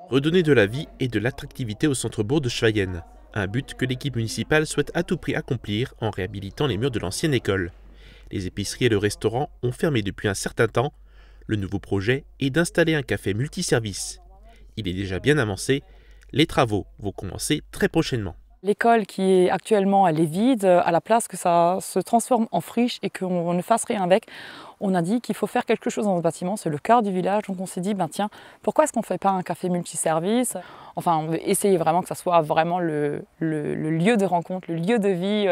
Redonner de la vie et de l'attractivité au centre-bourg de Schweyen, un but que l'équipe municipale souhaite à tout prix accomplir en réhabilitant les murs de l'ancienne école. Les épiceries et le restaurant ont fermé depuis un certain temps. Le nouveau projet est d'installer un café multiservice. Il est déjà bien avancé. Les travaux vont commencer très prochainement. L'école qui est actuellement, elle est vide, à la place que ça se transforme en friche et qu'on ne fasse rien avec, on a dit qu'il faut faire quelque chose dans ce bâtiment, c'est le cœur du village, donc on s'est dit, tiens, pourquoi est-ce qu'on ne fait pas un café multiservice? Enfin, on veut essayer vraiment que ça soit vraiment le lieu de rencontre, le lieu de vie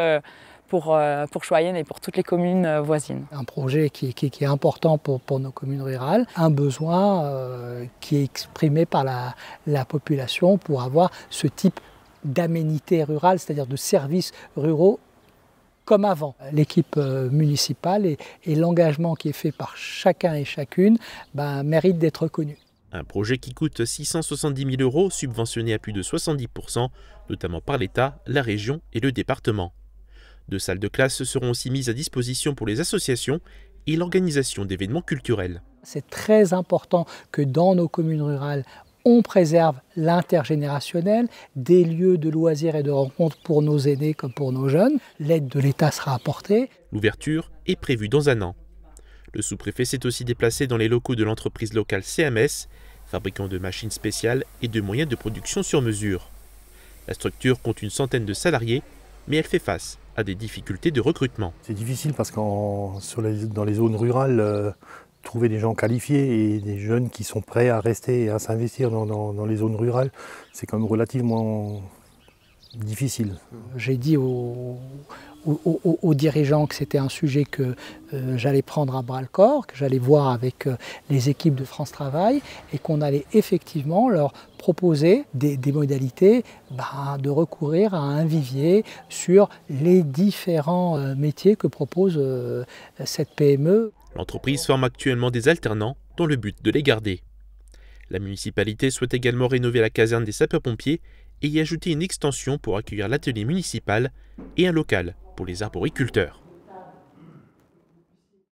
pour Schweyen et pour toutes les communes voisines. Un projet qui est important pour nos communes rurales, un besoin qui est exprimé par la population pour avoir ce type d'aménités rurales, c'est-à-dire de services ruraux comme avant. L'équipe municipale et l'engagement qui est fait par chacun et chacune méritent d'être reconnus. Un projet qui coûte 670 000 €, subventionné à plus de 70%, notamment par l'État, la région et le département. 2 salles de classe seront aussi mises à disposition pour les associations et l'organisation d'événements culturels. C'est très important que dans nos communes rurales, on préserve l'intergénérationnel, des lieux de loisirs et de rencontres pour nos aînés comme pour nos jeunes. L'aide de l'État sera apportée. L'ouverture est prévue dans un an. Le sous-préfet s'est aussi déplacé dans les locaux de l'entreprise locale CMS, fabricant de machines spéciales et de moyens de production sur mesure. La structure compte une centaine de salariés, mais elle fait face à des difficultés de recrutement. C'est difficile parce que dans les zones rurales, trouver des gens qualifiés et des jeunes qui sont prêts à rester et à s'investir dans les zones rurales, c'est quand même relativement difficile. J'ai dit aux dirigeants que c'était un sujet que j'allais prendre à bras-le-corps, que j'allais voir avec les équipes de France Travail et qu'on allait effectivement leur proposer des modalités de recourir à un vivier sur les différents métiers que propose cette PME. L'entreprise forme actuellement des alternants dans le but de les garder. La municipalité souhaite également rénover la caserne des sapeurs-pompiers et y ajouter une extension pour accueillir l'atelier municipal et un local pour les arboriculteurs.